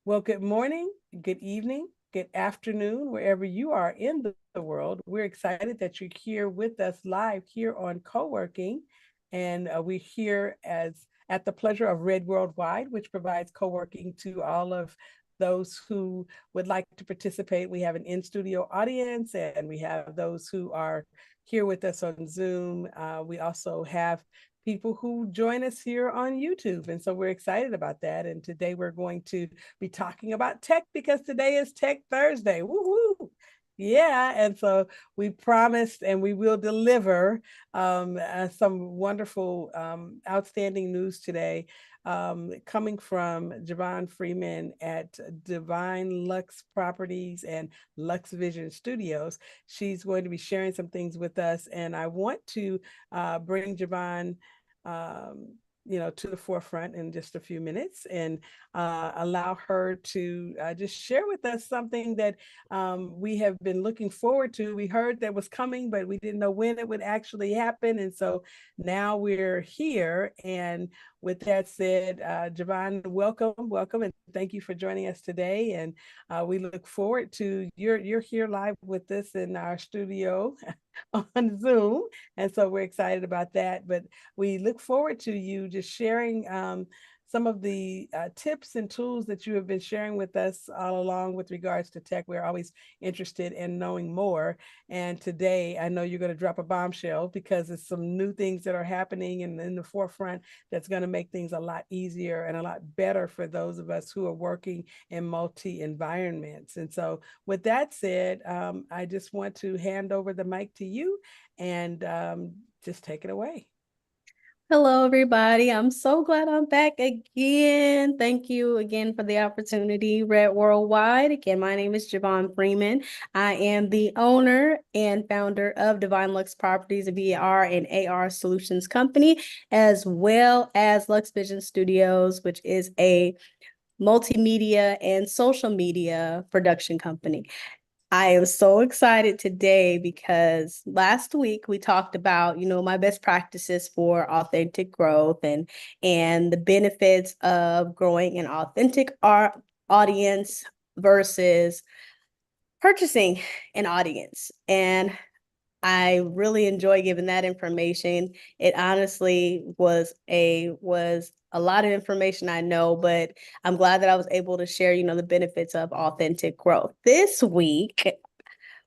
Well, good morning, good evening, good afternoon, wherever you are in the world. We're excited that you're here with us live here on co-working. And we're here as at the pleasure of Red Worldwide, which provides co-working to all of those who would like to participate. We have an in-studio audience and we have those who are here with us on Zoom. We also have people who join us here on YouTube. And so we're excited about that. And today we're going to be talking about tech because today is Tech Thursday. Woohoo! Yeah, and so we promised and we will deliver some wonderful, outstanding news today coming from Javon Freeman at Divine Lux Properties and Lux Vision Studios. She's going to be sharing some things with us, and I want to bring Javon um, to the forefront in just a few minutes and allow her to just share with us something that we have been looking forward to. We heard that was coming, but we didn't know when it would actually happen. And so now we're here. And with that said, Javon, welcome, and thank you for joining us today. And we look forward to you're here live with us in our studio on Zoom, and so we're excited about that. But we look forward to you just sharing some of the tips and tools that you have been sharing with us all along with regards to tech. We're always interested in knowing more. And today, I know you're going to drop a bombshell because it's some new things that are happening and in the forefront that's going to make things a lot easier and a lot better for those of us who are working in multi environments. And so, with that said, I just want to hand over the mic to you and just take it away. Hello, everybody. I'm so glad I'm back again. Thank you again for the opportunity, Red Worldwide. Again, my name is Javon Freeman. I am the owner and founder of Divine Lux Properties, a VR and AR solutions company, as well as Lux Vision Studios, which is a multimedia and social media production company. I am so excited today because last week we talked about, my best practices for authentic growth and the benefits of growing an authentic art audience versus purchasing an audience. And I really enjoy giving that information. It honestly was a lot of information I know, but I'm glad that I was able to share, the benefits of authentic growth. This week,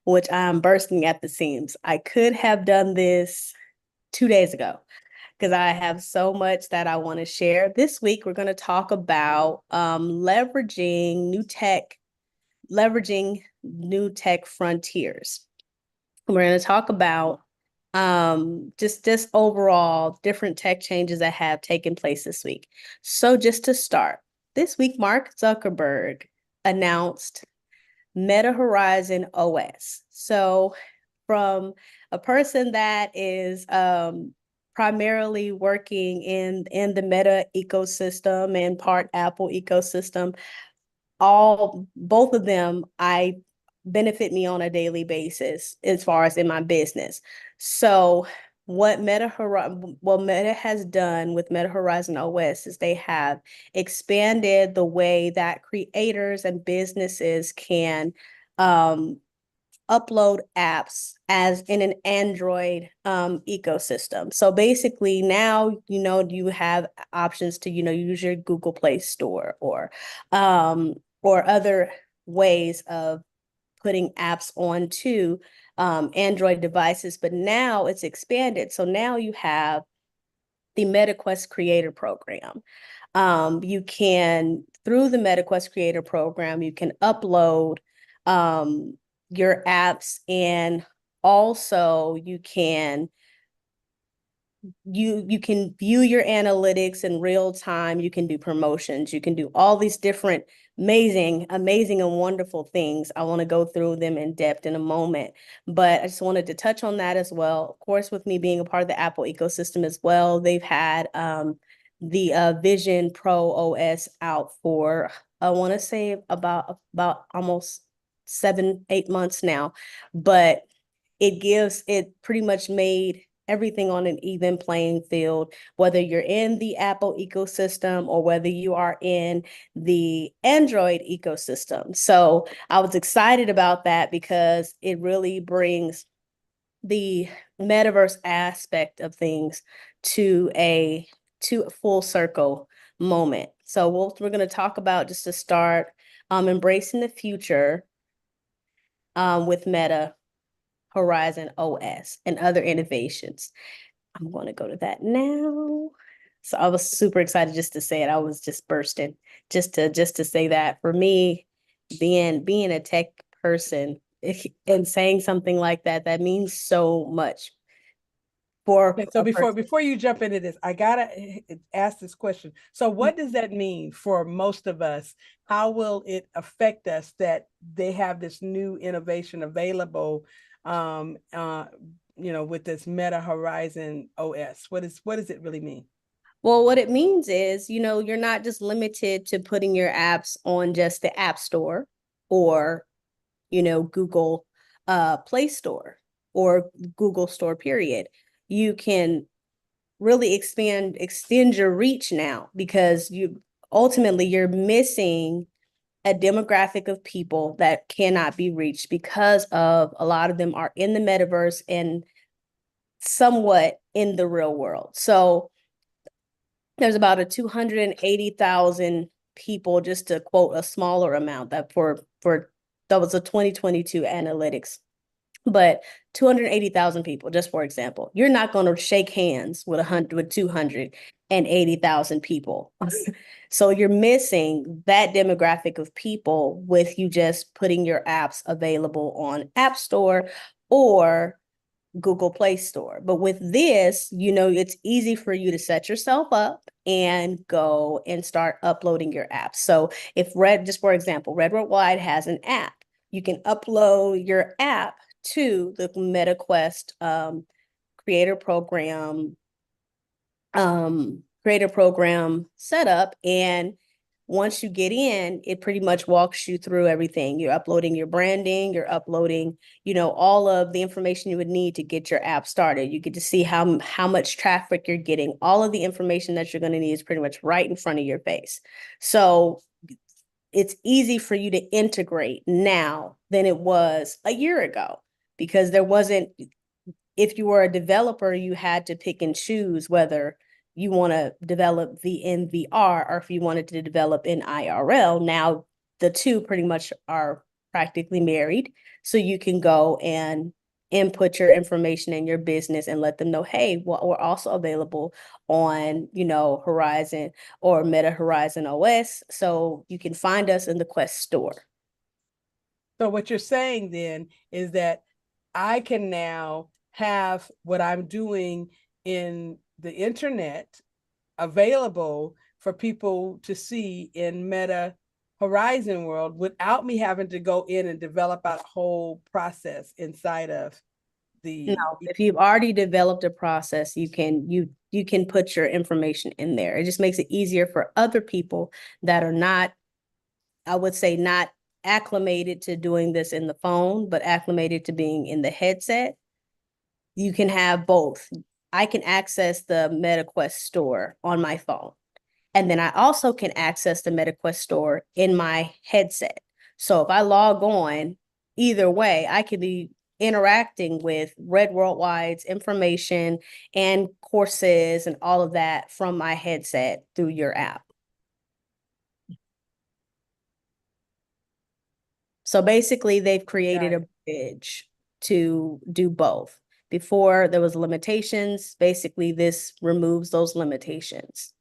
which I'm bursting at the seams. I could have done this 2 days ago because I have so much that I want to share. This week, we're going to talk about leveraging new tech frontiers. We're going to talk about just overall different tech changes that have taken place this week. So just to start, this week, Mark Zuckerberg announced Meta Horizon OS. So from a person that is primarily working in the Meta ecosystem and part Apple ecosystem, both of them I benefit me on a daily basis as far as in my business. So what Meta has done with Meta Horizon OS is they have expanded the way that creators and businesses can upload apps as in an Android ecosystem. So basically now, you have options to, use your Google Play Store or other ways of putting apps onto Android devices, but now it's expanded. So now you have the MetaQuest Creator Program. You can, through the MetaQuest Creator Program, you can upload your apps, and also you can view your analytics in real time. You can do promotions. You can do all these different amazing and wonderful things. I want to go through them in depth in a moment, but I just wanted to touch on that as well. Of course, with me being a part of the Apple ecosystem as well, they've had the Vision Pro OS out for, I want to say, about almost 7-8 months now, but it pretty much made everything on an even playing field, whether you're in the Apple ecosystem or whether you are in the Android ecosystem. So I was excited about that because it really brings the metaverse aspect of things to a full circle moment. So we're going to talk about, just to start, embracing the future with Meta Horizon OS and other innovations. I'm going to go to that now. So I was super excited just to say it. I was just bursting just to say that. For me, being a tech person and saying something like that, that means so much for Okay, so a person. before you jump into this, I gotta ask this question. So what does that mean for most of us? How will it affect us that they have this new innovation available, um, uh, with this Meta Horizon OS? What does it really mean? Well, what it means is, you're not just limited to putting your apps on just the App Store or, Google Play Store or Google Store, period. You can really extend your reach now, because you're missing a demographic of people that cannot be reached, because of a lot of them are in the metaverse and somewhat in the real world. So there's about a 280,000 people, just to quote a smaller amount, that that was a 2022 analytics. But 280,000 people, just for example, you're not going to shake hands with 280,000 people. So you're missing that demographic of people with you just putting your apps available on App Store or Google Play Store. But with this, it's easy for you to set yourself up and go and start uploading your apps. So if just for example, Red Worldwide has an app, you can upload your app to the MetaQuest creator program setup. And once you get in, it pretty much walks you through everything. You're uploading your branding, you're uploading, all of the information you would need to get your app started. You get to see how much traffic you're getting. All of the information that you're going to need is pretty much right in front of your face. So it's easy for you to integrate now than it was a year ago, because there wasn't, if you were a developer, you had to pick and choose whether you want to develop in VR or if you wanted to develop in IRL. Now the two pretty much are practically married. So you can go and input your information in your business and let them know, hey, well, we're also available on, Horizon or Meta Horizon OS. So you can find us in the Quest store. So what you're saying then is that I can now have what I'm doing in the internet available for people to see in Meta Horizon World without me having to go in and develop a whole process inside of No, the. if you've already developed a process, you can put your information in there. It just makes it easier for other people that are not, I would say, not acclimated to doing this in the phone, but acclimated to being in the headset. You can have both. I can access the MetaQuest store on my phone, and then I also can access the MetaQuest store in my headset. So if I log on, either way, I could be interacting with Red Worldwide's information and courses and all of that from my headset through your app. So basically, they've created a bridge to do both. Before there was limitations, basically this removes those limitations.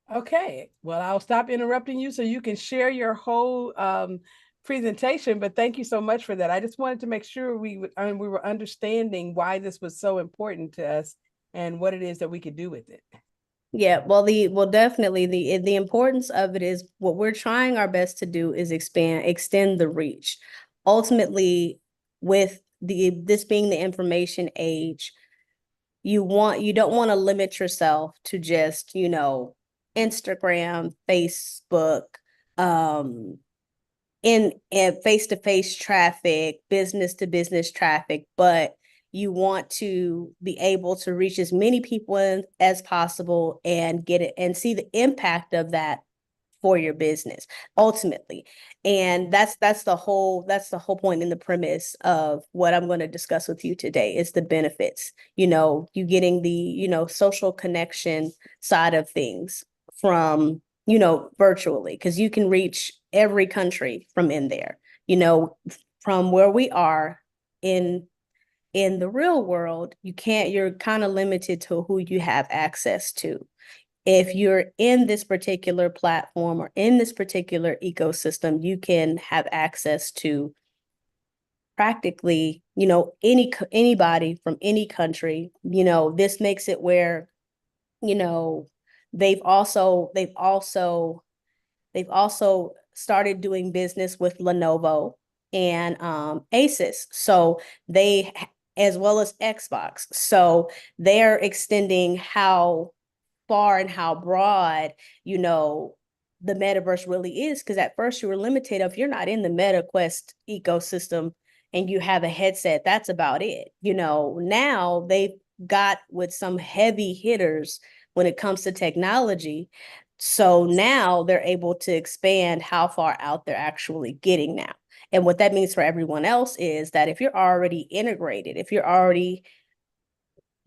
Okay, well, I'll stop interrupting you so you can share your whole presentation, but thank you so much for that. I just wanted to make sure we were understanding why this was so important to us and what it is that we could do with it. Yeah, definitely the importance of it is, what we're trying our best to do is extend the reach. Ultimately, with this being the information age, you don't want to limit yourself to just, Instagram, Facebook, um, in face-to-face traffic, business to business traffic, but you want to be able to reach as many people as possible and get it and see the impact of that for your business ultimately. And that's the whole point in the premise of what I'm going to discuss with you today is the benefits. You getting the social connection side of things from virtually, because you can reach every country from in there. From where we are in the real world, you're kind of limited to who you have access to. If you're in this particular platform or in this particular ecosystem, you can have access to practically, anybody from any country. This makes it where, you know, they've also started doing business with Lenovo and Asus. So they, as well as Xbox. So they're extending how far and how broad, the metaverse really is. Because at first you were limited. If you're not in the MetaQuest ecosystem and you have a headset, that's about it. Now they've got with some heavy hitters when it comes to technology. So now they're able to expand how far out they're actually getting now. And what that means for everyone else is that if you're already integrated, if you're already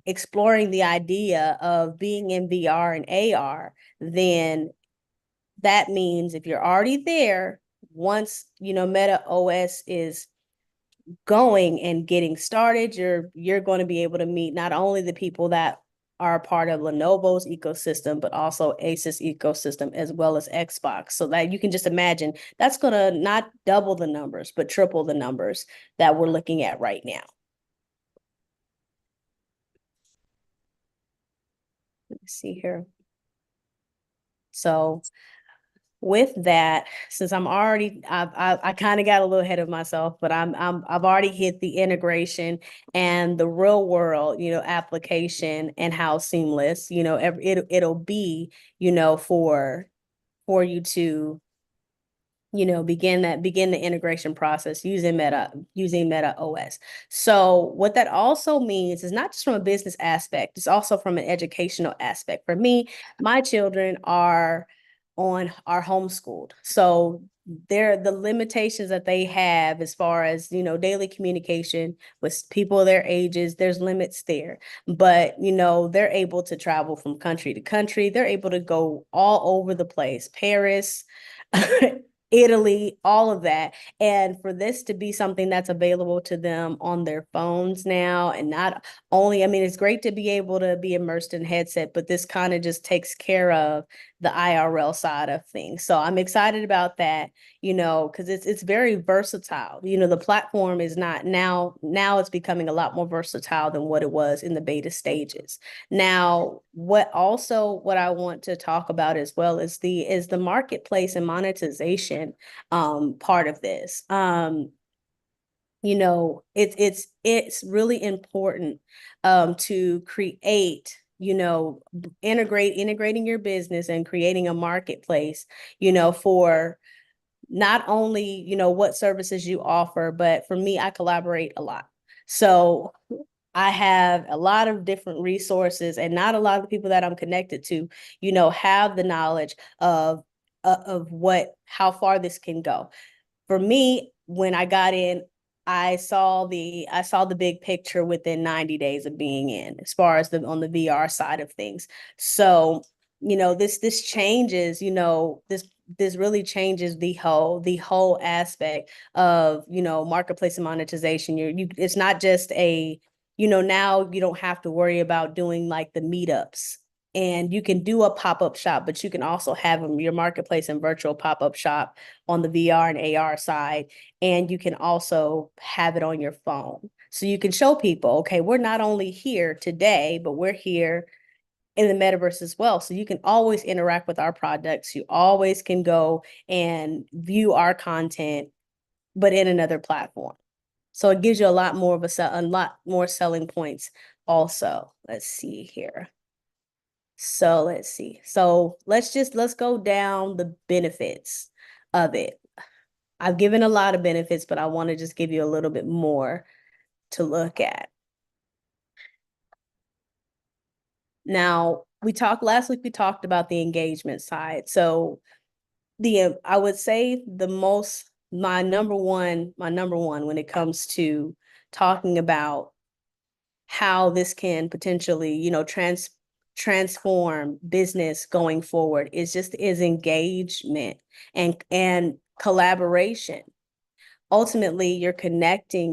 exploring the idea of being in VR and AR, then that means if you're already there, once Meta OS is going and getting started, you're going to be able to meet not only the people that are part of Lenovo's ecosystem, but also Asus ecosystem, as well as Xbox. So that you can just imagine that's going to not double the numbers, but triple the numbers that we're looking at right now. Let's see here. So with that, since I kind of got a little ahead of myself, but I've already hit the integration and the real world, application and how seamless, it'll be, for you to begin the integration process using Meta OS. So what that also means is not just from a business aspect, it's also from an educational aspect. For me, my children are homeschooled. So the limitations that they have as far as, daily communication with people their ages, there's limits there. But, they're able to travel from country to country. They're able to go all over the place, Paris, Italy, all of that. And for this to be something that's available to them on their phones now, and not only, it's great to be able to be immersed in headset, but this kind of just takes care of the IRL side of things. So I'm excited about that, because it's very versatile. The platform is not now it's becoming a lot more versatile than what it was in the beta stages. Now, what I want to talk about as well is the marketplace and monetization part of this. It's really important to create, integrating your business and creating a marketplace, for not only, what services you offer, but for me, I collaborate a lot. So I have a lot of different resources, and not a lot of the people that I'm connected to, have the knowledge of how far this can go. For me, when I got in, I saw the big picture within 90 days of being in, as far as on the VR side of things. So, this changes, this really changes the whole aspect of, marketplace and monetization. It's not just now you don't have to worry about doing like the meetups, and you can do a pop-up shop, but you can also have your marketplace and virtual pop-up shop on the VR and AR side. And you can also have it on your phone. So you can show people, okay, we're not only here today, but we're here in the metaverse as well. So you can always interact with our products. You always can go and view our content, but in another platform. So it gives you a lot more selling points also. Let's see here. So let's see. So let's go down the benefits of it. I've given a lot of benefits, but I want to just give you a little bit more to look at. Now, we talked last week, we talked about the engagement side. So the I would say the most my number one when it comes to talking about how this can potentially, transform business going forward is engagement and collaboration. Ultimately, you're connecting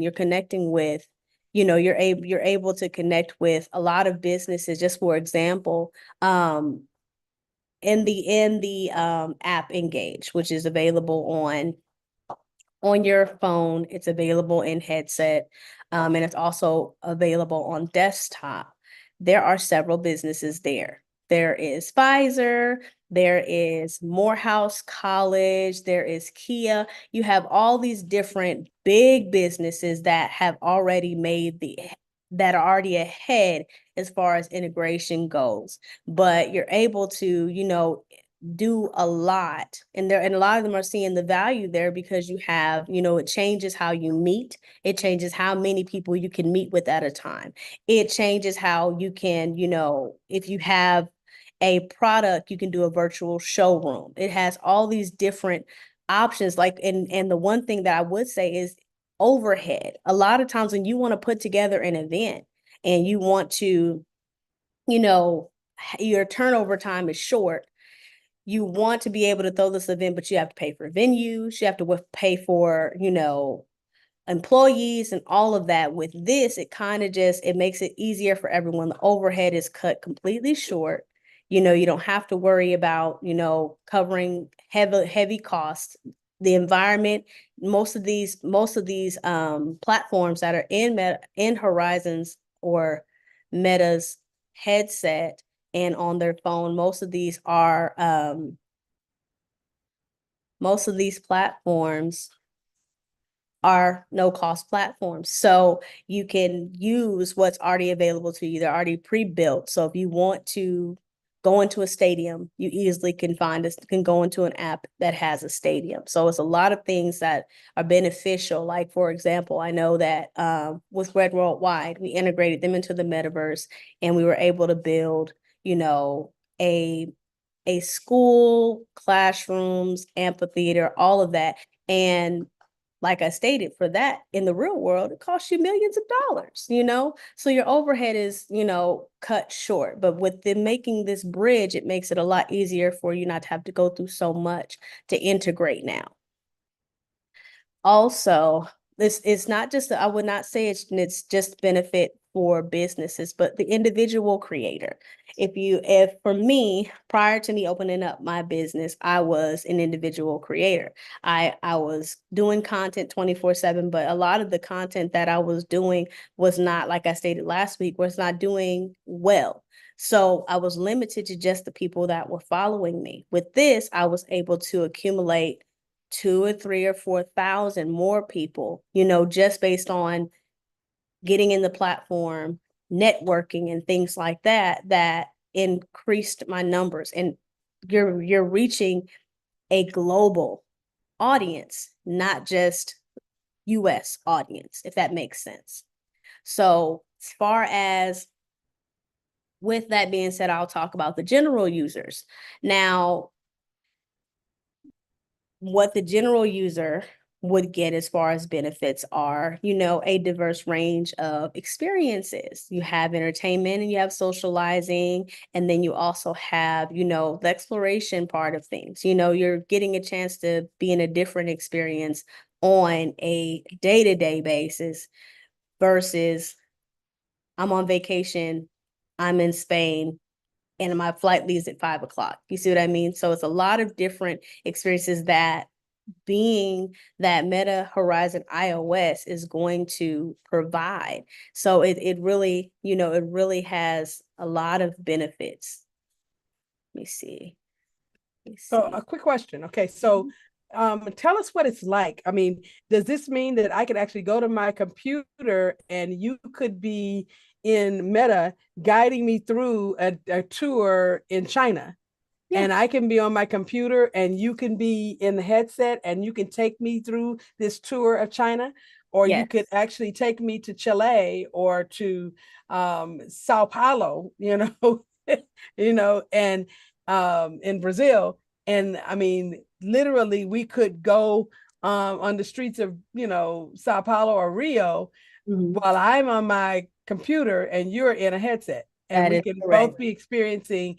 with, you're able to connect with a lot of businesses. Just for example, in the app Engage, which is available on your phone. It's available in headset, and it's also available on desktop. There are several businesses there. There is Pfizer, there is Morehouse College, there is Kia. You have all these different big businesses that are already ahead as far as integration goes. But you're able to, do a lot, and a lot of them are seeing the value there because you have, it changes how you meet. It changes how many people you can meet with at a time. It changes how you can, if you have a product, you can do a virtual showroom. It has all these different options. And the one thing that I would say is overhead. A lot of times when you want to put together an event and you want to, you know your turnover time is short. You want to be able to throw this event, but you have to pay for venues, you have to pay for, employees and all of that. With this, it kind of just, it makes it easier for everyone. The overhead is cut completely short. You don't have to worry about, covering heavy costs. The environment, most of these platforms that are in Horizons or Meta's headset and on their phone, most of these platforms are no cost platforms. So you can use what's already available to you. They're already pre-built. So if you want to go into a stadium, you easily can go into an app that has a stadium. So it's a lot of things that are beneficial. Like, for example, I know that with Red Worldwide, we integrated them into the metaverse, and we were able to build, a school, classrooms, amphitheater, all of that. And like I stated, for that in the real world, it costs you millions of dollars, So your overhead is, cut short. But with them making this bridge, it makes it a lot easier for you not to have to go through so much to integrate now. Also, this is not just, I would not say it's just benefit for businesses, but the individual creator. If for me, prior to me opening up my business, I was an individual creator. I was doing content 24/7, but a lot of the content that I was doing was not, like I stated last week, was not doing well. So I was limited to just the people that were following me. With this, I was able to accumulate 2 or 3 or 4,000 more people, just based on getting in the platform, networking and things like that, that increased my numbers. And you're reaching a global audience, not just US audience, if that makes sense. So as far as, with that being said, I'll talk about the general users. Now, what the general user would get as far as benefits are, a diverse range of experiences. You have entertainment and you have socializing, and then you also have, the exploration part of things. You're getting a chance to be in a different experience on a day-to-day basis versus I'm on vacation, I'm in Spain, and my flight leaves at 5 o'clock. You see what I mean? So it's a lot of different experiences that being that Meta Horizon iOS is going to provide. So it really, it really has a lot of benefits. Let me see. So a quick question. Okay, so tell us what it's like. I mean, does this mean that I could actually go to my computer and you could be in Meta guiding me through a tour in China? Yeah. And I can be on my computer and you can be in the headset and you can take me through this tour of China, or you could Yes. actually take me to Chile or to Sao Paulo, and in Brazil. And I mean, literally, we could go on the streets of, Sao Paulo or Rio Mhm. while I'm on my computer and you're in a headset. And That we is can both correct. be experiencing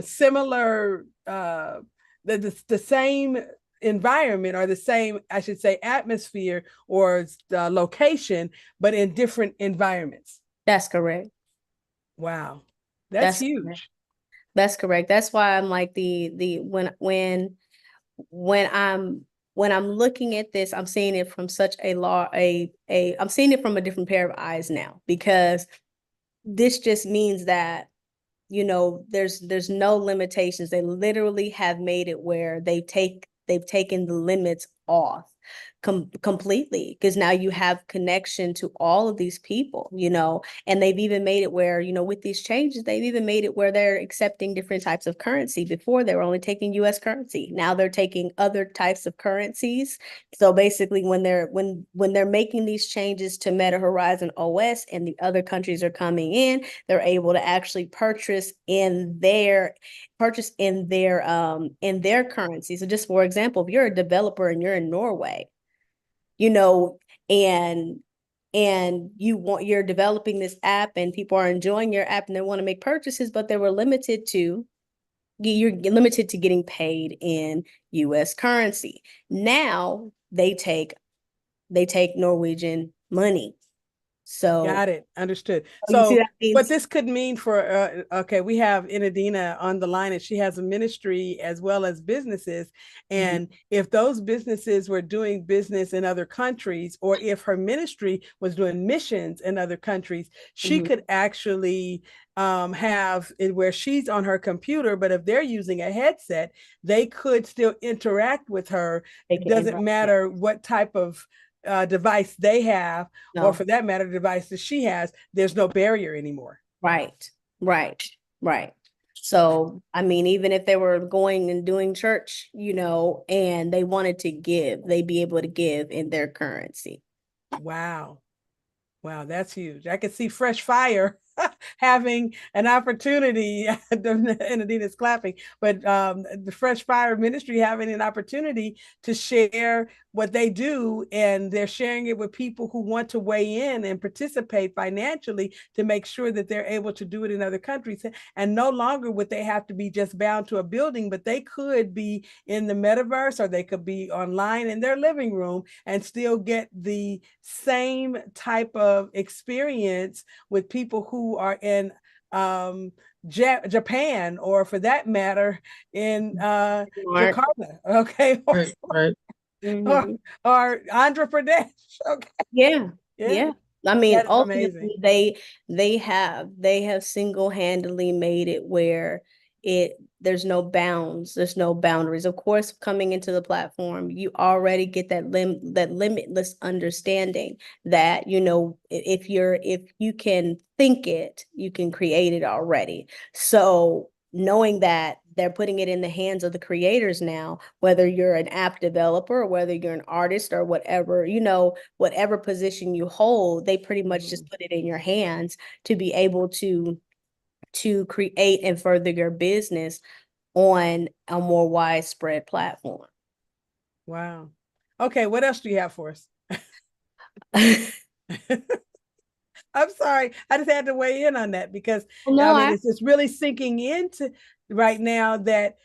similar, the same environment, or the same, I should say, atmosphere or location, but in different environments. That's correct. Wow. That's That's correct. huge. That's correct. That's why I'm like the when I'm looking at this, I'm seeing it from such a law a I'm seeing it from a different pair of eyes now, because this just means that there's no limitations. They literally have made it where they've taken the limits off completely, because now you have connection to all of these people, and they've even made it where, with these changes, they've even made it where they're accepting different types of currency. Before they were only taking US currency. Now they're taking other types of currencies. So basically when they're making these changes to Meta Horizon OS and the other countries are coming in, they're able to actually purchase in their currency. So just for example, if you're a developer and you're in Norway, you know, and you're developing this app and people are enjoying your app and they want to make purchases, but you're limited to getting paid in US currency. Now they take Norwegian money. So Got it. Understood. you see So that what means. this could mean for, okay, we have Inadina on the line, and she has a ministry as well as businesses. Mhm, And if those businesses were doing business in other countries, or if her ministry was doing missions in other countries, she mhm. could actually have it where she's on her computer, but if they're using a headset, they could still interact with her. They It can doesn't interact. Yeah. matter what type of device they have, or No. for that matter, the device that she has. There's no barrier anymore. Right, right, right. So, I mean, even if they were going and doing church, and they wanted to give, they'd be able to give in their currency. Wow. Wow, that's huge. I could see Fresh Fire having an opportunity, and Adina's clapping, but the Fresh Fire ministry having an opportunity to share what they do, and they're sharing it with people who want to weigh in and participate financially to make sure that they're able to do it in other countries. And no longer would they have to be just bound to a building, but they could be in the metaverse, or they could be online in their living room and still get the same type of experience with people who are in Japan, or for that matter, in Smart. Jakarta, okay, Right, right. or, Hmm. or Andhra Pradesh, okay, Yeah, yeah, yeah. I mean, that is amazing. ultimately, they have single-handedly made it where there's no bounds, there's no boundaries. Of course, coming into the platform, you already get that limitless understanding that, if you can think it, you can create it already. So knowing that they're putting it in the hands of the creators now, whether you're an app developer or whether you're an artist or whatever, whatever position you hold, they pretty much just Mhm. put it in your hands to be able to create and further your business on a more widespread platform. Wow. Okay, what else do you have for us? I'm sorry. I just had to weigh in on that because No, I mean it's just really sinking into right now that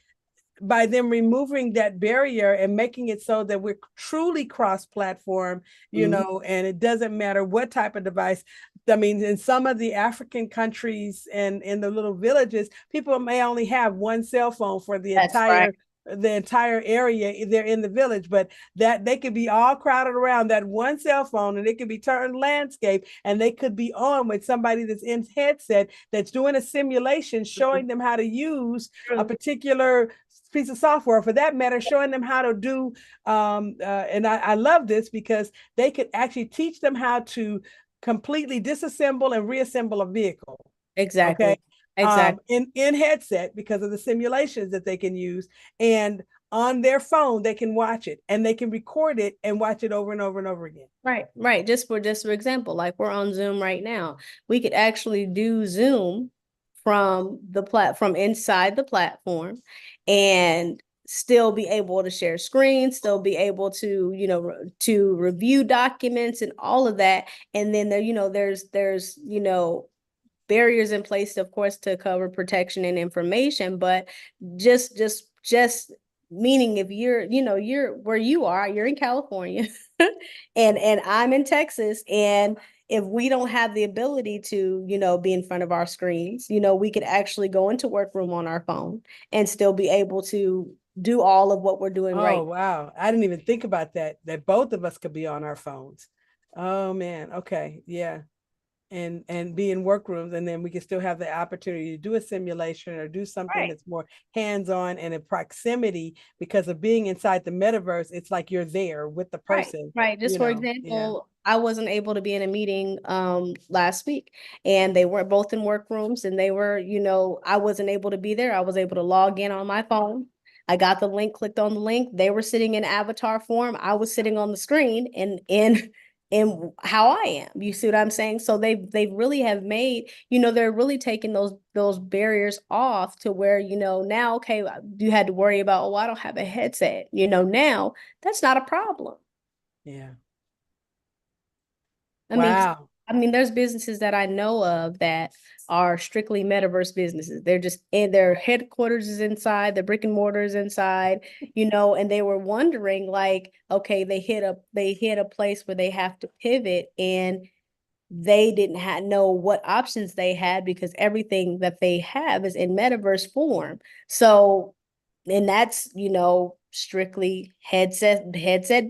by them removing that barrier and making it so that we're truly cross-platform, Mhm. and it doesn't matter what type of device. I mean, in some of the African countries and in the little villages, people may only have one cell phone for the That's right. entire area they're in the village, but that they could be all crowded around that one cell phone, and it could be turned landscape, and they could be on with somebody that's in headset that's doing a simulation showing them how to use a True. particular piece of software, for that matter, showing them how to do. And I love this because they could actually teach them how to completely disassemble and reassemble a vehicle. Okay. Exactly. Exactly. In headset, because of the simulations that they can use, and on their phone they can watch it and they can record it and watch it over and over and over again. Right, right. Just for example, like we're on Zoom right now. We could actually do Zoom from from inside the platform and still be able to share screens, still be able to, to review documents and all of that. And then there, there's, barriers in place, of course, to cover protection and information, but just meaning if you're, you're where you are, you're in California and I'm in Texas, and if we don't have the ability to, be in front of our screens, we could actually go into workroom on our phone and still be able to do all of what we're doing Oh, right. wow. I didn't even think about that both of us could be on our phones. Oh man. Okay. Yeah. And be in workrooms, and then we can still have the opportunity to do a simulation or do something Right. that's more hands-on and in proximity, because of being inside the metaverse, it's like you're there with the Right, person, right. Just for yeah. example, I wasn't able to be in a meeting last week, and they were both in workrooms, and they were, I wasn't able to be there. I was able to log in on my phone. I got the link, clicked on the link. They were sitting in avatar form. I was sitting on the screen and in how I am. You see what I'm saying? So they really have made, they're really taking those barriers off to where, now, okay, you had to worry about, oh, I don't have a headset. Now that's not a problem. Yeah. I mean, Wow. there's businesses that I know of that are strictly metaverse businesses. They're just in their headquarters is inside, the brick and mortar is inside, and they were wondering like, okay, they hit a place where they have to pivot, and they didn't know what options they had because everything that they have is in metaverse form. So, and that's, strictly headset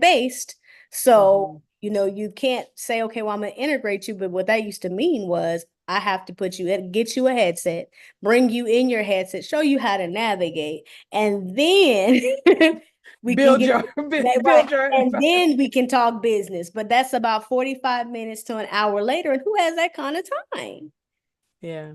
based. So, Mhm. you can't say, okay, well, I'm gonna integrate you, but what that used to mean was I have to put you in, get you a headset, bring you in your headset, show you how to navigate, and then we can Build get your right. build your And then we can talk business, but that's about 45 minutes to an hour later. And who has that kind of time? Yeah.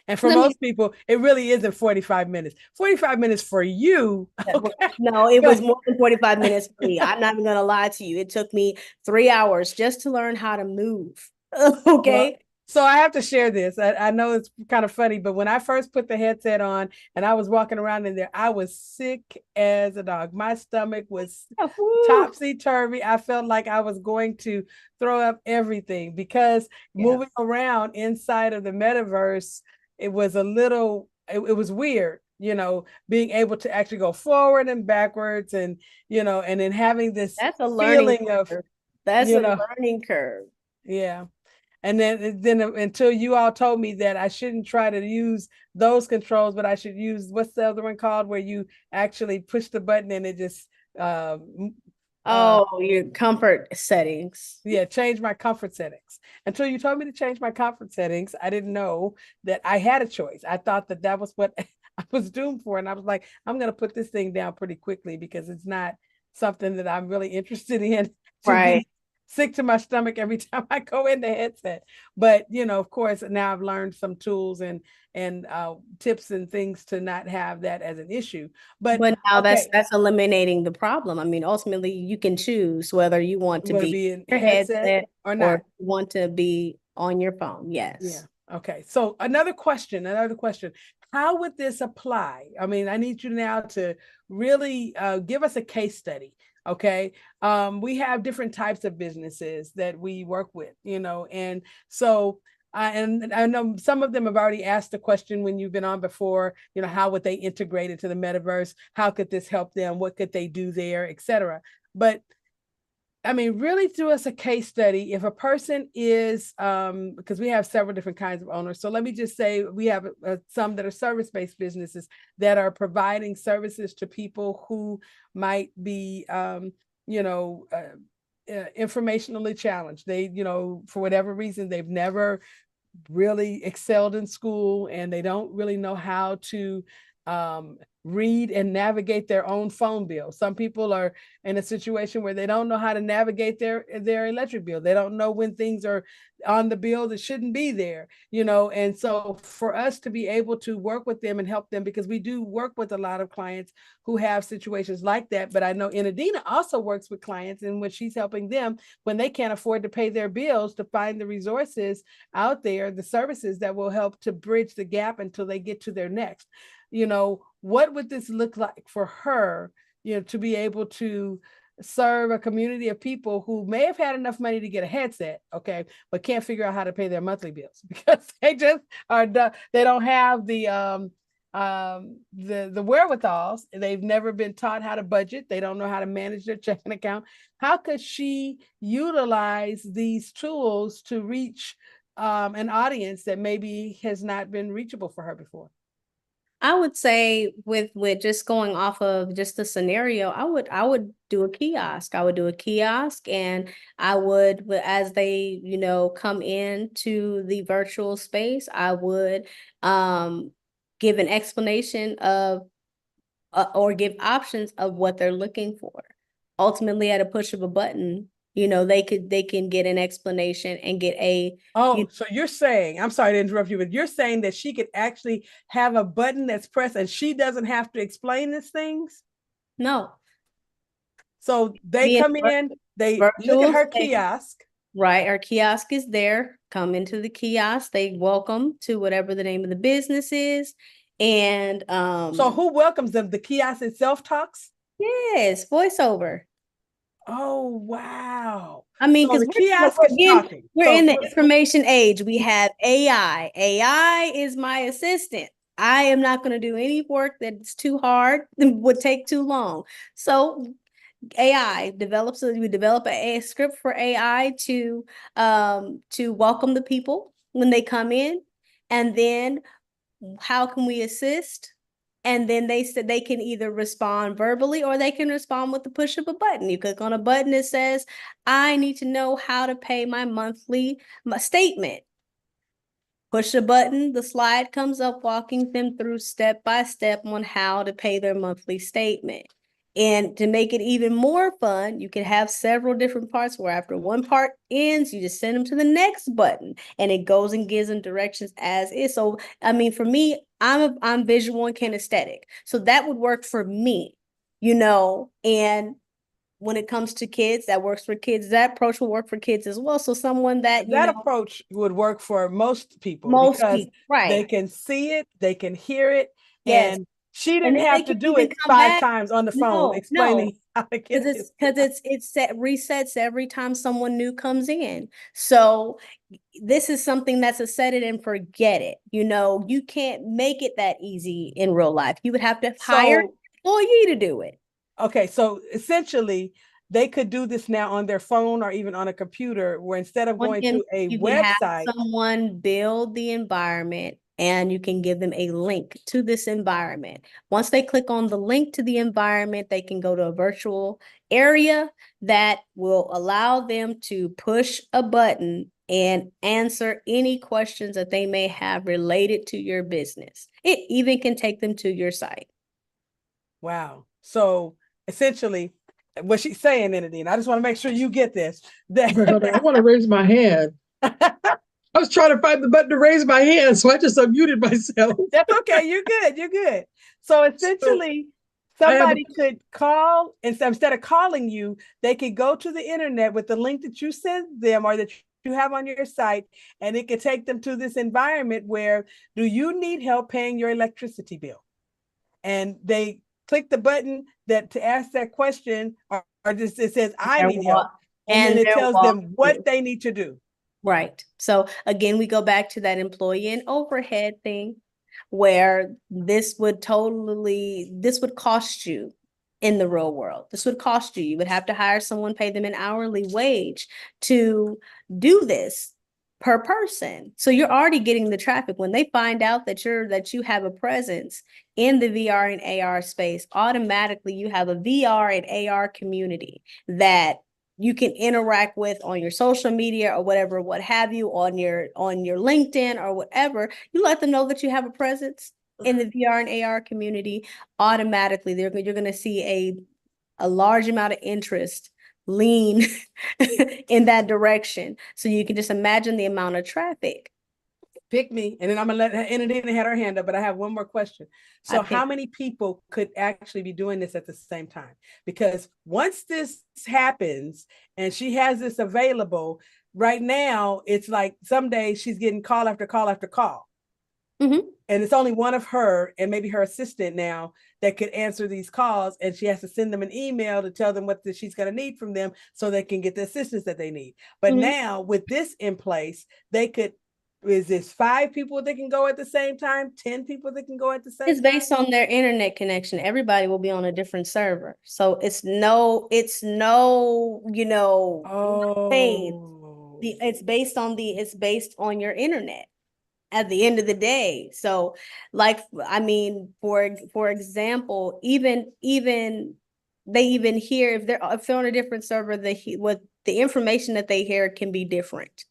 And for I mean, most people, it really isn't 45 minutes. 45 minutes for you. Okay. no, it was But more than 45 minutes for me. I'm not even going to lie to you. It took me 3 hours just to learn how to move. well, Okay. so I have to share this. I know it's kind of funny, but when I first put the headset on and I was walking around in there, I was sick as a dog. My stomach was Woo. topsy turvy. I felt like I was going to throw up everything, because Yeah. moving around inside of the metaverse, it was a little, it was weird, being able to actually go forward and backwards, and, and then having this That's a learning feeling of, curve. That's you a know, learning curve. yeah. And then until you all told me that I shouldn't try to use those controls, but I should use, what's the other one called, where you actually push the button and it just uh, uh Oh, your comfort settings. yeah, change my comfort settings. Until you told me to change my comfort settings, I didn't know that I had a choice. I thought that was what I was doomed for, and I was like, I'm going to put this thing down pretty quickly, because it's not something that I'm really interested in, to Right. be sick to my stomach every time I go in the headset. But of course, now I've learned some tools and tips and things to not have that as an issue. But But now that's okay, that's eliminating the problem. Ultimately, you can choose whether you want to will it be be in your headset headset or or not? you want to be on your phone. Yeah. Yes. Okay. So another question. How would this apply? I mean, I need you now to really give us a case study. Okay. We have different types of businesses that we work with, and so and I know some of them have already asked the question when you've been on before, how would they integrate into the metaverse? How could this help them? What could they do there, etc. But I mean, really do us a case study. If a person is, because we have several different kinds of owners. So let me just say we have some that are service-based businesses that are providing services to people who might be, informationally challenged. They, for whatever reason, they've never really excelled in school, and they don't really know how to read and navigate their own phone bill. Some people are in a situation where they don't know how to navigate their electric bill. They don't know when things are on the bill that shouldn't be there, and so for us to be able to work with them and help them, because we do work with a lot of clients who have situations like that. But I know Enadina also works with clients in which she's helping them when they can't afford to pay their bills, to find the resources out there, the services that will help to bridge the gap until they get to their next. What would this look like for her, to be able to serve a community of people who may have had enough money to get a headset, okay, but can't figure out how to pay their monthly bills because they just are they don't have the wherewithals. They've never been taught how to budget. They don't know how to manage their checking account. How could she utilize these tools to reach an audience that maybe has not been reachable for her before? I would say with just going off of just the scenario, I would do a kiosk. I would do a kiosk, and I would, as they, come into the virtual space, I would give an explanation of or give options of what they're looking for. Ultimately, at a push of a button, they can get an explanation and get a. Oh, so you're saying, I'm sorry to interrupt you, but you're saying that she could actually have a button that's pressed and she doesn't have to explain these things? No. So they Be in come in, they look at virtual her space. kiosk. Right, our kiosk is there. Come into the kiosk. They welcome to whatever the name of the business is. And So who welcomes them? The kiosk itself talks? yes, voiceover. Oh, wow. I mean, So because the kiosk is talking. we're So in the information age. We have AI. AI is my assistant. I am not going to do any work that's too hard, would take too long. So AI develops, we develop a script for AI to welcome the people when they come in, and then how can we assist? And then they said they can either respond verbally or they can respond with the push of a button. You click on a button that says, I need to know how to pay my monthly statement. Push a button, the slide comes up, walking them through step by step on how to pay their monthly statement. And to make it even more fun, you can have several different parts where after one part ends, you just send them to the next button and it goes and gives them directions as is. So, I mean, for me, I'm visual and kinesthetic. So that would work for me, and when it comes to kids, that works for kids. That approach will work for kids as well. So someone that, that approach would work for most people most because people, right. they can see it, they can hear it, Yes. and she And didn't then have they to can do even it come 5 back. times on the phone No, explaining how to get because it. it's set resets every time someone new comes in. So this is something that's a set it and forget it. You can't make it that easy in real life. You would have to hire an So, employee to do it. okay, so essentially, they could do this now on their phone or even on a computer, where instead of going to a You can have website. someone build the environment and you can give them a link to this environment. Once they click on the link to the environment, they can go to a virtual area that will allow them to push a button and answer any questions that they may have related to your business. It even can take them to your site. Wow. So essentially, what she's saying, Enadine, I just want to make sure you get this. That I want to raise my hand. I was trying to find the button to raise my hand, so I just unmuted myself. That's okay. You're good. You're good. So essentially, somebody could call, instead of calling you, they could go to the internet with the link that you sent them or that you have on your site, and it could take them to this environment where, do you need help paying your electricity bill? And they click the button that to ask that question, or just it says, I need help. And then it tells them what they need to do. Right. So again, we go back to that employee and overhead thing where this would cost you in the real world. This would cost you. You would have to hire someone, pay them an hourly wage to do this per person. So you're already getting the traffic. When they find out that you have a presence in the VR and AR space, automatically you have a VR and AR community that you can interact with on your social media or whatever, what have you, on your LinkedIn or whatever. You let them know that you have a presence. in the VR and AR community, automatically you're going to see a large amount of interest lean in that direction. So you can just imagine the amount of traffic. Pick me, and then I'm gonna let her. And then had her hand up, but I have one more question. So, how many people could actually be doing this at the same time? Because once this happens and she has this available right now, it's like some days she's getting call after call after call, and it's only one of her and maybe her assistant now that could answer these calls, and she has to send them an email to tell them what she's going to need from them so they can get the assistance that they need. But now with this in place, they could. Is this 5 people that can go at the same time? 10 people that can go at the same time? It's based on their internet connection. Everybody will be on a different server. So it's no, it's based on your internet at the end of the day. So like, I mean, for example, even they even hear if they're on a different server, what the information that they hear can be different.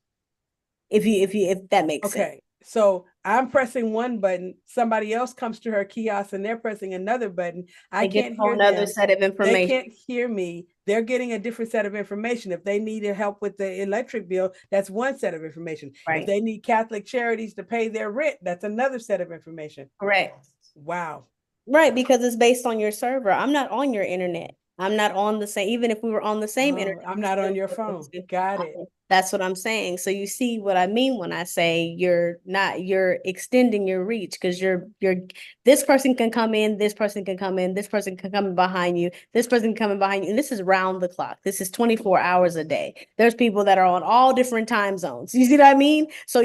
If that makes sense. Okay, so I'm pressing one button, somebody else comes to her kiosk and they're pressing another button. I can't hear another set of information. They can't hear me. They're getting a different set of information. If they need help with the electric bill, that's one set of information. Right. If they need Catholic Charities to pay their rent, that's another set of information. Correct. Wow. Right, because it's based on your server. I'm not on your internet. I'm not on the same, even if we were on the same internet. I'm not on your phone. Got it. That's what I'm saying. So you see what I mean when I say you're extending your reach, because this person can come in, this person can come in, this person can come in behind you, this person coming behind you. And this is round the clock. This is 24 hours a day. There's people that are on all different time zones. You see what I mean? So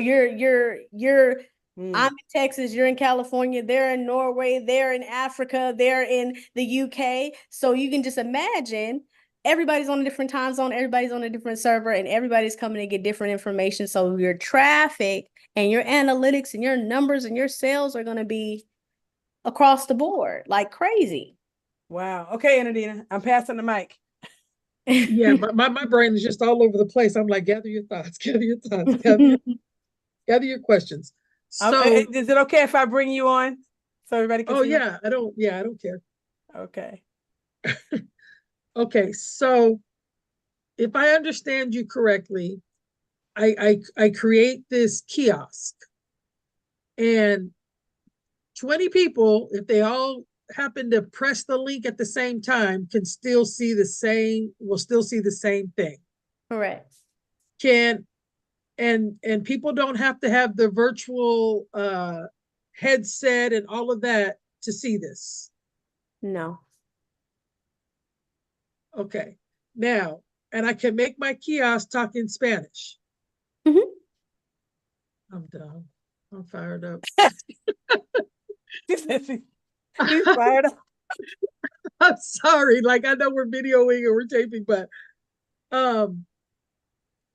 I'm in Texas, you're in California, they're in Norway, they're in Africa, they're in the UK. So you can just imagine everybody's on a different time zone, everybody's on a different server, and everybody's coming to get different information. So your traffic and your analytics and your numbers and your sales are going to be across the board like crazy. Wow. Okay, Anadina, I'm passing the mic. Yeah, my brain is just all over the place. I'm like, gather your thoughts, gather your questions. So is it okay if I bring you on so everybody can see? Yeah, I don't care. Okay. Okay, so if I understand you correctly, I create this kiosk, and 20 people, if they all happen to press the link at the same time, will still see the same thing. Correct. And people don't have to have the virtual headset and all of that to see this. No. Okay. Now, and I can make my kiosk talk in Spanish. I'm done. I'm fired up. She's fired up. I'm sorry. Like, I know we're videoing or we're taping, but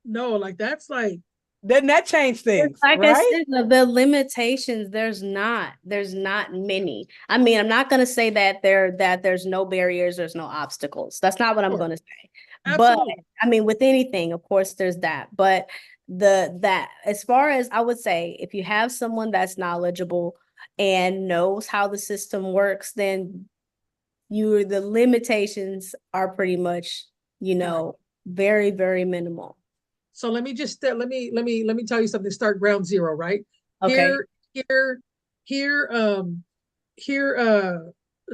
no, like that's like, doesn't that change things? Like right? I said, the limitations, there's not many. I mean, I'm not going to say that there's no barriers, there's no obstacles. That's not what I'm going to say. Absolutely. But I mean, with anything, of course, there's that. But as far as I would say, if you have someone that's knowledgeable and knows how the system works, then the limitations are pretty much, very, very minimal. So let me just let me tell you something. Start ground zero, right? Okay. Here,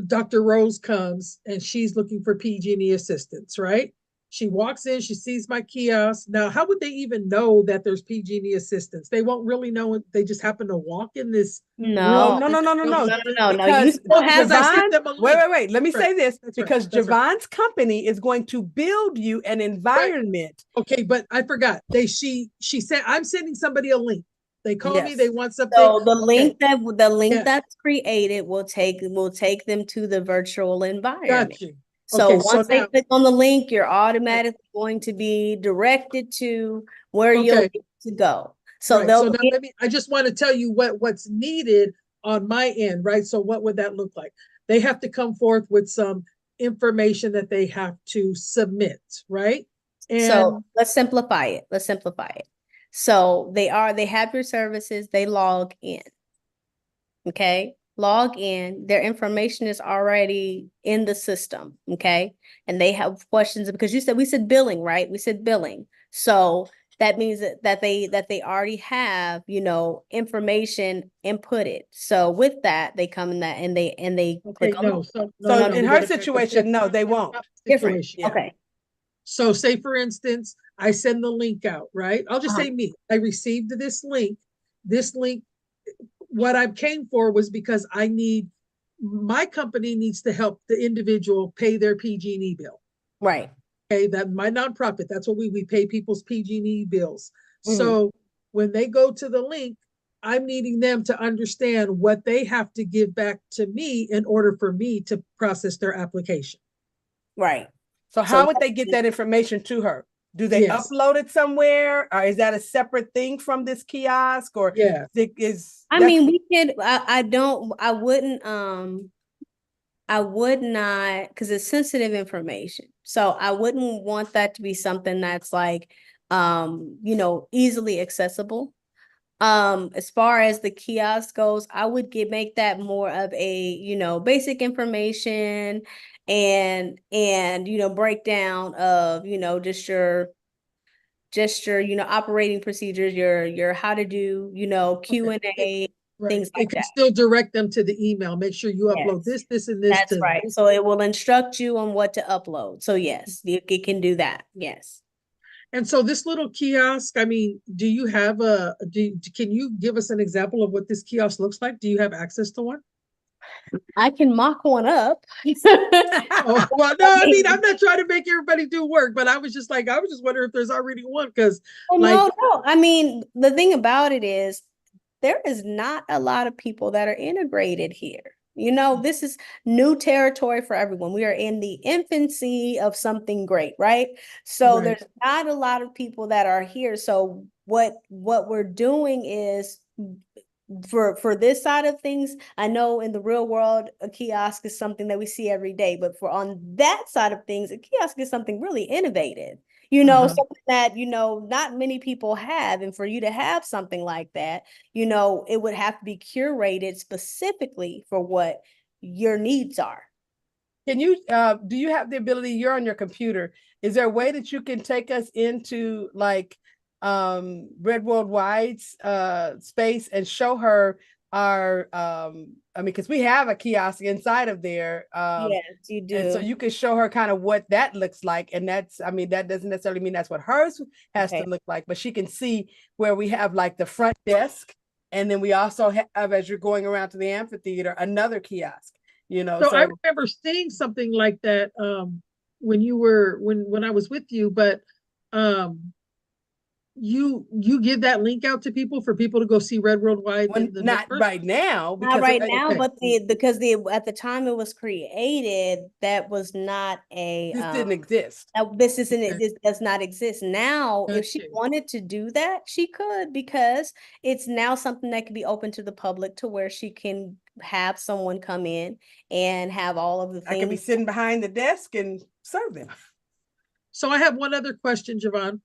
Dr. Rose comes and she's looking for PG&E assistance, right? She walks in, she sees my kiosk. Now, how would they even know that there's PG&E assistance? They won't really know. They just happen to walk in this. No. You still have Javon, wait. Let me say this, because Javon's company is going to build you an environment. Right. Okay, but I forgot. She said, I'm sending somebody a link. They call me, they want something. So the link that's created will take them to the virtual environment. Got you. So once they click on the link, you're automatically going to be directed to where you'll need to go. So I just want to tell you what's needed on my end, right? So what would that look like? They have to come forth with some information that they have to submit, right? So let's simplify it. So they have your services, they log in. Okay. log in, their information is already in the system, okay? And they have questions because we said billing, right? We said billing. So that means that they already have, information inputted. So with that, they come in that and they Okay, click on no, the So no, in we her gotta back up. situation, no, they That's won't. not the different. situation. Yeah. Okay. So say for instance, I send the link out, right? I'll just say me. I received this link. This link, what I came for was because my company needs to help the individual pay their PG&E bill. Right. Okay, that my nonprofit, that's what we pay people's PG&E bills. Mhm. So when they go to the link, I'm needing them to understand what they have to give back to me in order for me to process their application. Right. So So how would they get that information to her? Do they Yes. upload it somewhere? Or is that a separate thing from this kiosk? Or Yeah. I mean, we could, I would not, because it's sensitive information. So I wouldn't want that to be something that's like, easily accessible. As far as the kiosk goes, I would make that more of a, basic information and breakdown of, just your, operating procedures, your how to do, Q&A, Right. things It like can that. still direct them to the email. Make sure you upload Yes. this, and this That's to right. this. So it will instruct you on what to upload. So yes, it can do that. Yes. And so this little kiosk, I mean, do you have can you give us an example of what this kiosk looks like? Do you have access to one? I can mock one up. Oh, well, no, I mean, I'm not trying to make everybody do work, but I was just wondering if there's already one because Oh, like, no. I mean, the thing about it is there is not a lot of people that are integrated here. This is new territory for everyone. We are in the infancy of something great, right? So Right. there's not a lot of people that are here. So what we're doing is for this side of things, I know in the real world, a kiosk is something that we see every day, but for on that side of things, a kiosk is something really innovative. Something that, not many people have. And for you to have something like that, it would have to be curated specifically for what your needs are. Can you, do you have the ability, you're on your computer, is there a way that you can take us into like Red Worldwide's space and show her our, I mean, because we have a kiosk inside of there. Yes, you And so do. you can show her kind of what that looks like. And that's, I mean, that doesn't necessarily mean that's what hers has Okay. to look like, but she can see where we have like the front desk. And then we also have, as you're going around to the amphitheater, another kiosk, So I remember seeing something like that when you were when I was with you, but um you give that link out to people for people to go see Red Worldwide in the not metaverse? right now, Not because right now, okay. but at the time it was created, that was not a this didn't exist. this isn't Okay. it. This does not exist now. If she Okay. wanted to do that, she could, because it's now something that can be open to the public to where she can have someone come in and have all of the I could be things. sitting behind the desk and serve them. So I have one other question, Javon.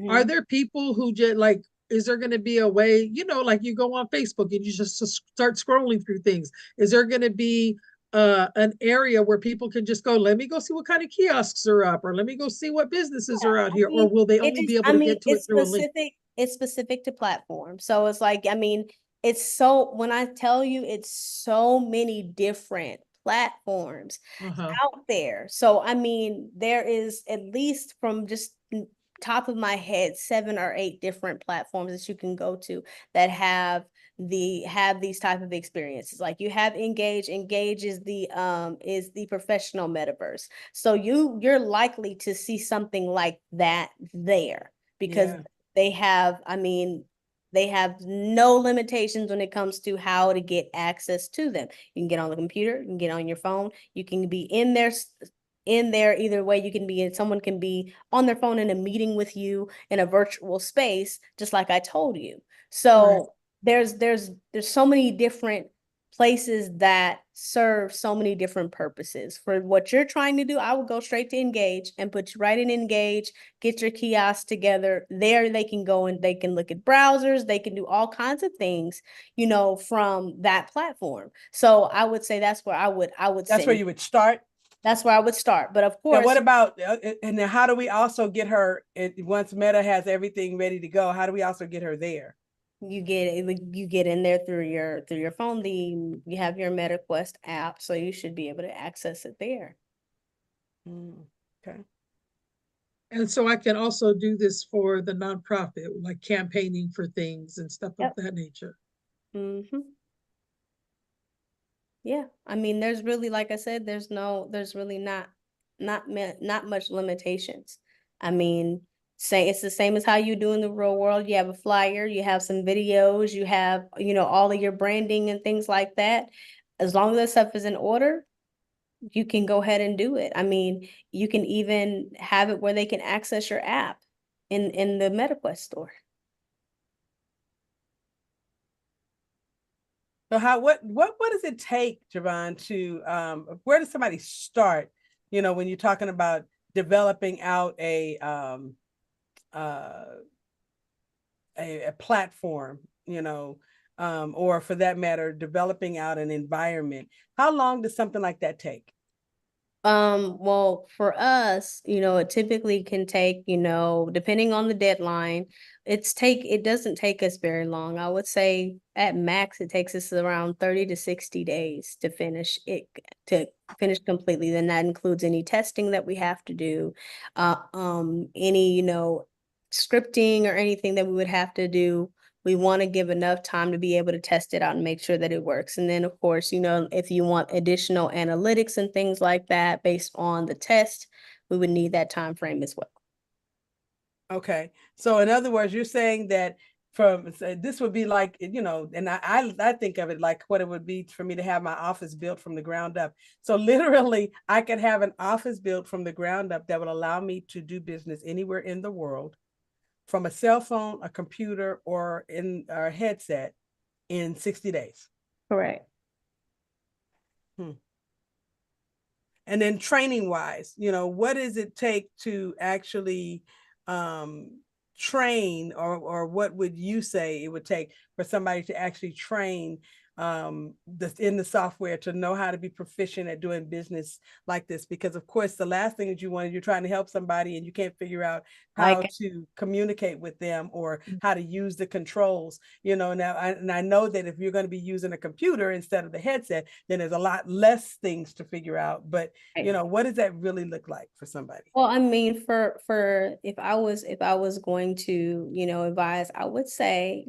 Are Mhm. there people who just like, is there going to be a way, like you go on Facebook and you just start scrolling through things? Is there going to be an area where people can just go, let me go see what kind of kiosks are up, or let me go see what businesses are out I here, or mean, will they only be able to get to it through a link? it's specific to platform. So it's like, I mean, when I tell you, it's so many different platforms out there. So, I mean, there is, at least from just top of my head, 7 or 8 different platforms that you can go to that have these type of experiences. Like you have Engage. Engage is the professional metaverse. So you're likely to see something like that there, because Yeah. they have, I mean, they have no limitations when it comes to how to get access to them. You can get on the computer, you can get on your phone, you can be in there either way. You can be someone can be on their phone in a meeting with you in a virtual space, just like I told you. So there's so many different places that serve so many different purposes. For what you're trying to do, I would go straight to Engage and put you right in Engage, get your kiosk together. There they can go and they can look at browsers, they can do all kinds of things, from that platform. So I would say that's where I would That's say where you would start. that's where I would start. But of Now, course, what about, and then how do we also get her, once Meta has everything ready to go, how do we also get her there? you get in there through your phone. You have your MetaQuest app, so you should be able to access it there. Okay. And so I can also do this for the nonprofit, like campaigning for things and stuff of that nature. Mm-hmm. Yeah, I mean, there's really, like I said, there's really not much limitations. I mean, say it's the same as how you do in the real world. You have a flyer, you have some videos, you have, all of your branding and things like that. As long as that stuff is in order, you can go ahead and do it. I mean, you can even have it where they can access your app in the MetaQuest store. So what does it take, Javon, to where does somebody start? When you're talking about developing out a platform, or for that matter, developing out an environment. How long does something like that take? Well, for us, it typically can take, depending on the deadline, it doesn't take us very long. I would say at max, it takes us around 30 to 60 days to finish completely. Then that includes any testing that we have to do, any, scripting or anything that we would have to do. We want to give enough time to be able to test it out and make sure that it works. And then, of course, if you want additional analytics and things like that based on the test, we would need that time frame as well. Okay. So in other words, you're saying that this would be like, and I think of it like what it would be for me to have my office built from the ground up. So literally, I could have an office built from the ground up that would allow me to do business anywhere in the world, from a cell phone, a computer, or in a headset in 60 days. Correct. And then training wise, what does it take to actually train, or what would you say it would take for somebody to actually train in the software to know how to be proficient at doing business like this? Because of course, the last thing that you're trying to help somebody and you can't figure out how to communicate with them or how to use the controls, now, I know that if you're going to be using a computer instead of the headset, then there's a lot less things to figure out. But, what does that really look like for somebody? Well, I mean, for if I was going to, advise, I would say,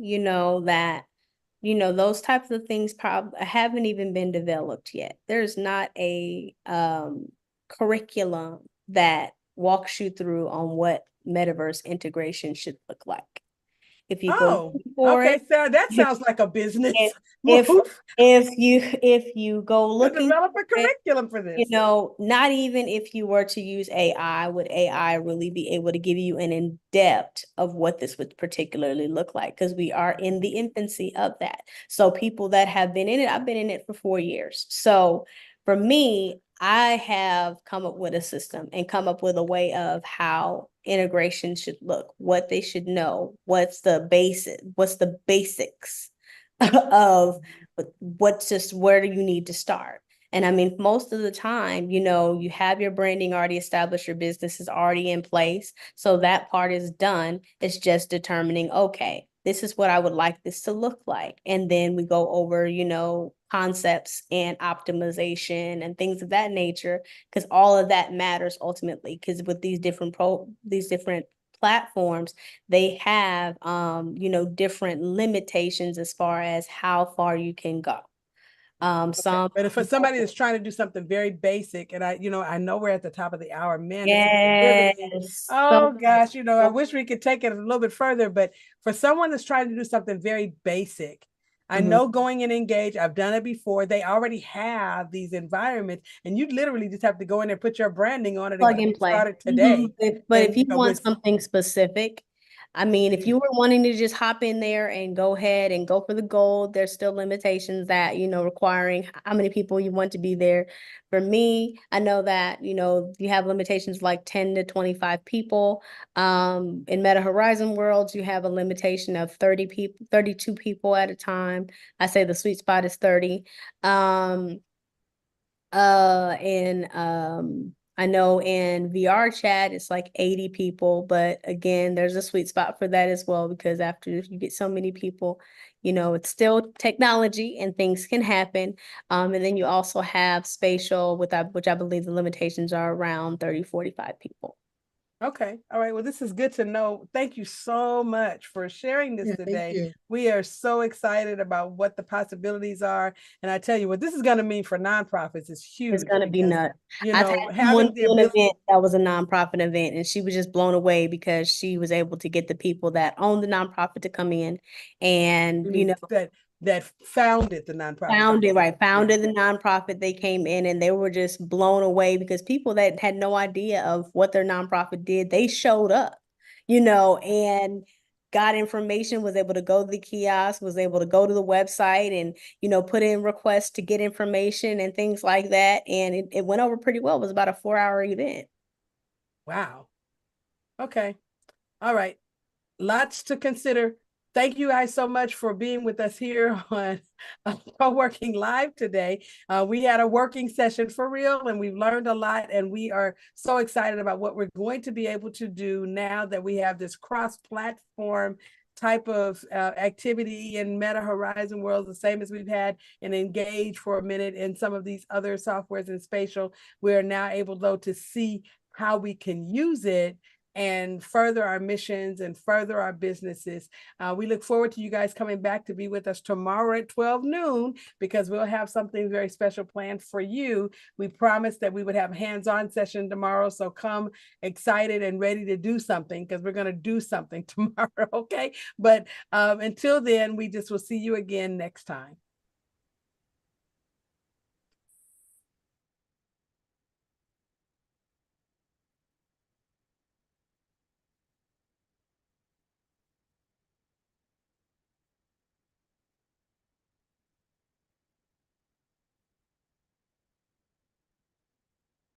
that those types of things probably haven't even been developed yet. There's not a curriculum that walks you through on what metaverse integration should look like. If you go okay, Sarah, that sounds like a business if move. if you go looking develop a curriculum for this, not even if you were to use AI, would AI really be able to give you an in-depth of what this would particularly look like? Because we are in the infancy of that. So people that have been in it, I've been in it for 4 years. So for me, I have come up with a system and come up with a way of how integration should look, what they should know, what's the basics of where do you need to start. And I mean, most of the time, you have your branding already established, your business is already in place. So that part is done. It's just determining, okay, this is what I would like this to look like. And then we go over, concepts and optimization and things of that nature, because all of that matters ultimately, because with these different platforms, they have, different limitations as far as how far you can go. But for somebody that's trying to do something very basic, and I know we're at the top of the hour, man. Yes. Oh gosh, I wish we could take it a little bit further, but for someone that's trying to do something very basic, I know going and Engage, I've done it before. They already have these environments, and you literally just have to go in and put your branding on it plug and and play. start it today. But if you want something specific, I mean, if you were wanting to just hop in there and go ahead and go for the gold, there's still limitations that, requiring how many people you want to be there. For me, I know that, you have limitations like 10 to 25 people. In Meta Horizon Worlds, you have a limitation of 30 people, 32 people at a time. I say the sweet spot is 30. And I know in VR chat it's like 80 people, but again, there's a sweet spot for that as well, because after you get so many people, it's still technology and things can happen. And then you also have spatial, which I believe the limitations are around 30, 45 people. Okay. All right. Well, this is good to know. Thank you so much for sharing this Yeah, thank today. you. We are so excited about what the possibilities are. And I tell you what this is going to mean for nonprofits is huge. It's gonna be because, nuts. You I've know, had having someone the do an ability. event that was a nonprofit event, and she was just blown away because she was able to get the people that own the nonprofit to come in and, that founded the nonprofit. founded the nonprofit. They came in and they were just blown away because people that had no idea of what their nonprofit did, they showed up, and got information, was able to go to the kiosk, was able to go to the website and, put in requests to get information and things like that. And it went over pretty well. It was about a 4-hour event. Wow. Okay. All right. Lots to consider. Thank you guys so much for being with us here on Co-working Live today. We had a working session for real, and we've learned a lot, and we are so excited about what we're going to be able to do now that we have this cross-platform type of activity in Meta Horizon Worlds, the same as we've had in Engage for a minute and some of these other softwares in spatial. We're now able, though, to see how we can use it and further our missions and further our businesses. We look forward to you guys coming back to be with us tomorrow at 12 noon, because we'll have something very special planned for you. We promised that we would have hands-on session tomorrow, so come excited and ready to do something, because we're going to do something tomorrow, okay? But until then, we just will see you again next time.